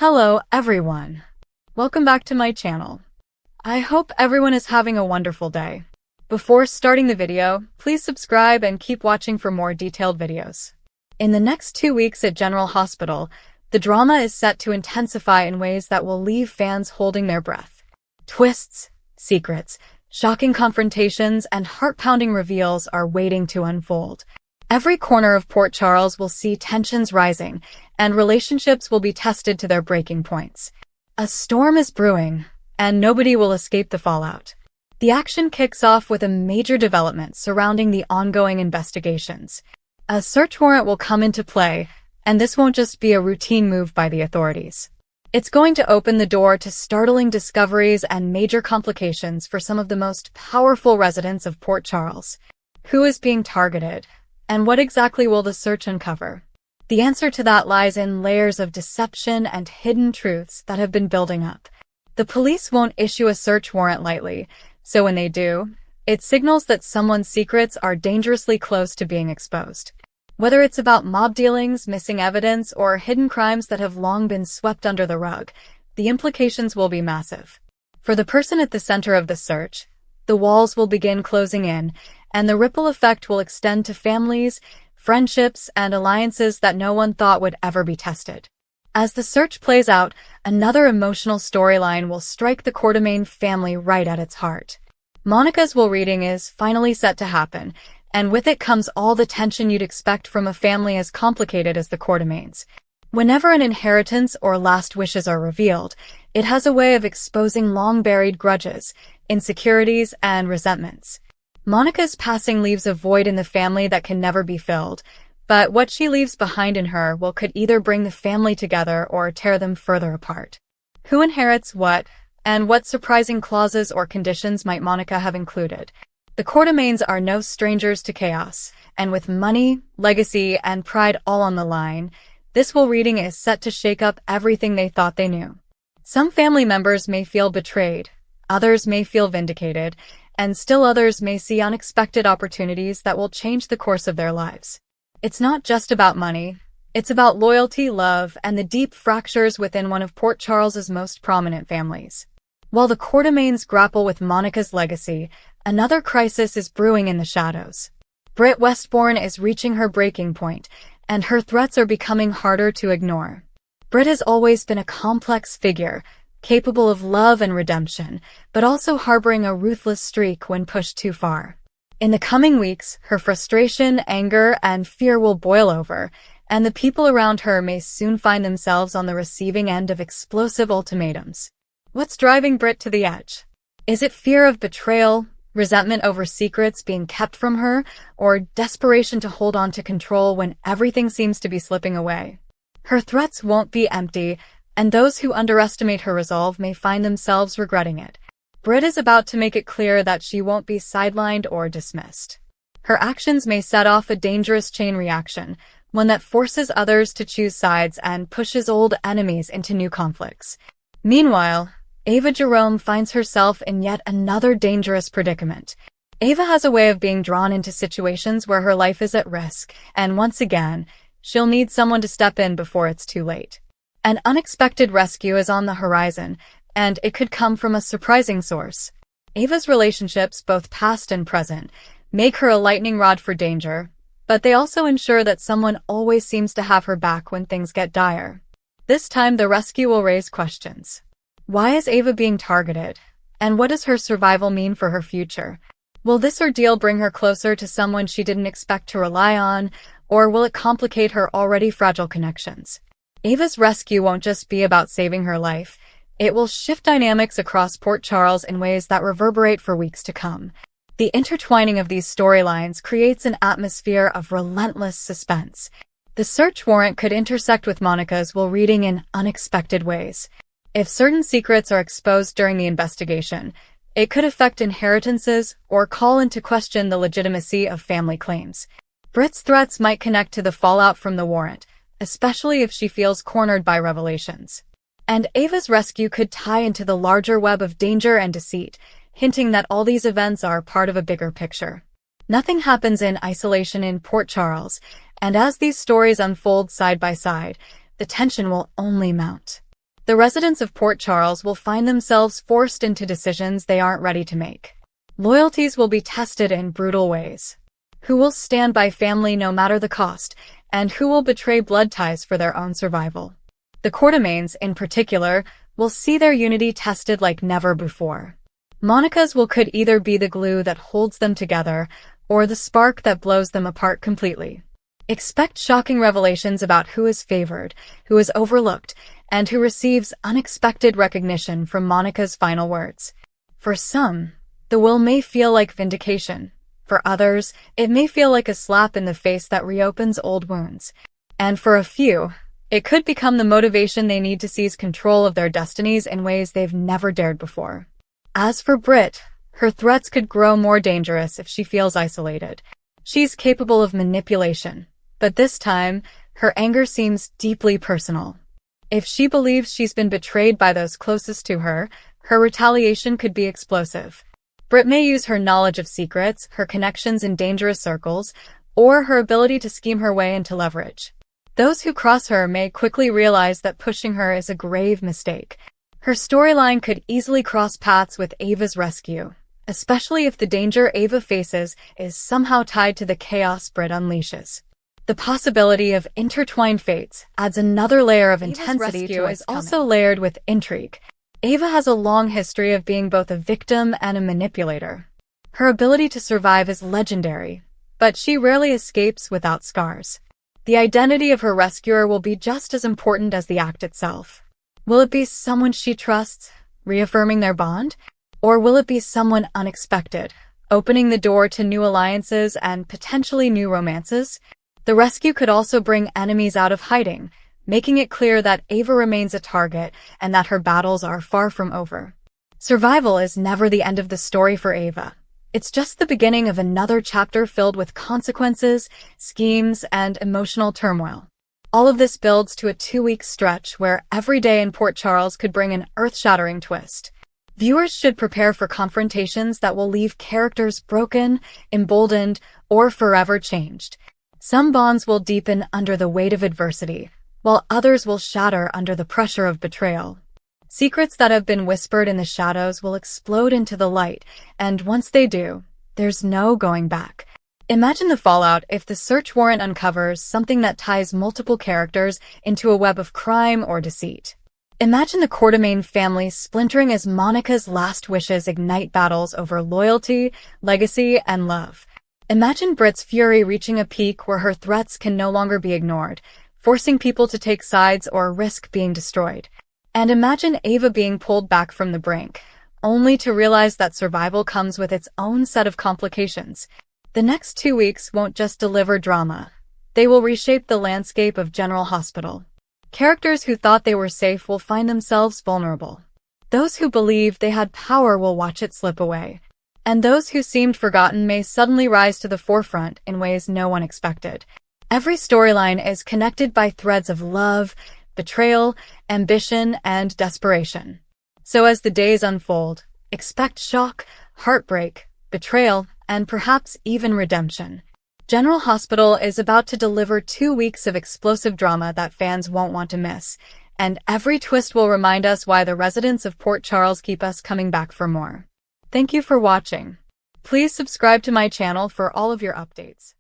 Hello everyone. Welcome back to my channel. I hope everyone is having a wonderful day. Before starting the video, please subscribe and keep watching for more detailed videos. In the next 2 weeks at General Hospital, the drama is set to intensify in ways that will leave fans holding their breath. Twists, secrets, shocking confrontations, and heart-pounding reveals are waiting to unfold. Every corner of Port Charles will see tensions rising, and relationships will be tested to their breaking points. A storm is brewing, and nobody will escape the fallout. The action kicks off with a major development surrounding the ongoing investigations. A search warrant will come into play, and this won't just be a routine move by the authorities. It's going to open the door to startling discoveries and major complications for some of the most powerful residents of Port Charles. Who is being targeted? And what exactly will the search uncover? The answer to that lies in layers of deception and hidden truths that have been building up. The police won't issue a search warrant lightly, so when they do, it signals that someone's secrets are dangerously close to being exposed. Whether it's about mob dealings, missing evidence, or hidden crimes that have long been swept under the rug, the implications will be massive. For the person at the center of the search, the walls will begin closing in, and the ripple effect will extend to families, friendships, and alliances that no one thought would ever be tested. As the search plays out, another emotional storyline will strike the Quartermain family right at its heart. Monica's will reading is finally set to happen, and with it comes all the tension you'd expect from a family as complicated as the Quartermains. Whenever an inheritance or last wishes are revealed, it has a way of exposing long-buried grudges, insecurities, and resentments. Monica's passing leaves a void in the family that can never be filled, but what she leaves behind in her will could either bring the family together or tear them further apart. Who inherits what, and what surprising clauses or conditions might Monica have included? The Quartermains are no strangers to chaos, and with money, legacy, and pride all on the line, this will reading is set to shake up everything they thought they knew. Some family members may feel betrayed, others may feel vindicated, and still others may see unexpected opportunities that will change the course of their lives. It's not just about money, it's about loyalty, love, and the deep fractures within one of Port Charles's most prominent families. While the Quartermains grapple with Monica's legacy, another crisis is brewing in the shadows. Britt Westbourne is reaching her breaking point, and her threats are becoming harder to ignore. Britt has always been a complex figure, capable of love and redemption, but also harboring a ruthless streak when pushed too far. In the coming weeks, her frustration, anger, and fear will boil over, and the people around her may soon find themselves on the receiving end of explosive ultimatums. What's driving Britt to the edge? Is it fear of betrayal, resentment over secrets being kept from her, or desperation to hold on to control when everything seems to be slipping away? Her threats won't be empty, and those who underestimate her resolve may find themselves regretting it. Britt is about to make it clear that she won't be sidelined or dismissed. Her actions may set off a dangerous chain reaction, one that forces others to choose sides and pushes old enemies into new conflicts. Meanwhile, Ava Jerome finds herself in yet another dangerous predicament. Ava has a way of being drawn into situations where her life is at risk, and once again, she'll need someone to step in before it's too late. An unexpected rescue is on the horizon, and it could come from a surprising source. Ava's relationships, both past and present, make her a lightning rod for danger, but they also ensure that someone always seems to have her back when things get dire. This time, the rescue will raise questions. Why is Ava being targeted? And what does her survival mean for her future? Will this ordeal bring her closer to someone she didn't expect to rely on, or will it complicate her already fragile connections? Ava's rescue won't just be about saving her life. It will shift dynamics across Port Charles in ways that reverberate for weeks to come. The intertwining of these storylines creates an atmosphere of relentless suspense. The search warrant could intersect with Monica's will reading in unexpected ways. If certain secrets are exposed during the investigation, it could affect inheritances or call into question the legitimacy of family claims. Britt's threats might connect to the fallout from the warrant, especially if she feels cornered by revelations. And Ava's rescue could tie into the larger web of danger and deceit, hinting that all these events are part of a bigger picture. Nothing happens in isolation in Port Charles, and as these stories unfold side by side, the tension will only mount. the residents of Port Charles will find themselves forced into decisions they aren't ready to make. Loyalties will be tested in brutal ways. Who will stand by family no matter the cost, and who will betray blood ties for their own survival? The Quartermaines, in particular, will see their unity tested like never before. Monica's could either be the glue that holds them together, or the spark that blows them apart completely. Expect shocking revelations about who is favored, who is overlooked, and who receives unexpected recognition from Monica's final words. For some, the will may feel like vindication. For others, it may feel like a slap in the face that reopens old wounds. And for a few, it could become the motivation they need to seize control of their destinies in ways they've never dared before. As for Brit, her threats could grow more dangerous if she feels isolated. She's capable of manipulation, but this time, her anger seems deeply personal. If she believes she's been betrayed by those closest to her, her retaliation could be explosive. Brit may use her knowledge of secrets, her connections in dangerous circles, or her ability to scheme her way into leverage. Those who cross her may quickly realize that pushing her is a grave mistake. Her storyline could easily cross paths with Ava's rescue, especially if the danger Ava faces is somehow tied to the chaos Brit unleashes. The possibility of intertwined fates adds another layer of intensity to what's coming. Also layered with intrigue. Ava has a long history of being both a victim and a manipulator. Her ability to survive is legendary, but she rarely escapes without scars. The identity of her rescuer will be just as important as the act itself. Will it be someone she trusts, reaffirming their bond? Or will it be someone unexpected, opening the door to new alliances and potentially new romances? The rescue could also bring enemies out of hiding, making it clear that Ava remains a target and that her battles are far from over. Survival is never the end of the story for Ava. It's just the beginning of another chapter filled with consequences, schemes, and emotional turmoil. All of this builds to a 2-week stretch where every day in Port Charles could bring an earth-shattering twist. Viewers should prepare for confrontations that will leave characters broken, emboldened, or forever changed. Some bonds will deepen under the weight of adversity, while others will shatter under the pressure of betrayal. Secrets that have been whispered in the shadows will explode into the light, and once they do, there's no going back. Imagine the fallout if the search warrant uncovers something that ties multiple characters into a web of crime or deceit. Imagine the Quartermaine family splintering as Monica's last wishes ignite battles over loyalty, legacy, and love. Imagine Brit's fury reaching a peak where her threats can no longer be ignored, forcing people to take sides or risk being destroyed. And imagine Ava being pulled back from the brink, only to realize that survival comes with its own set of complications. The next 2 weeks won't just deliver drama. They will reshape the landscape of General Hospital. Characters who thought they were safe will find themselves vulnerable. Those who believed they had power will watch it slip away. And those who seemed forgotten may suddenly rise to the forefront in ways no one expected. Every storyline is connected by threads of love, betrayal, ambition, and desperation. So as the days unfold, expect shock, heartbreak, betrayal, and perhaps even redemption. General Hospital is about to deliver 2 weeks of explosive drama that fans won't want to miss, and every twist will remind us why the residents of Port Charles keep us coming back for more. Thank you for watching. Please subscribe to my channel for all of your updates.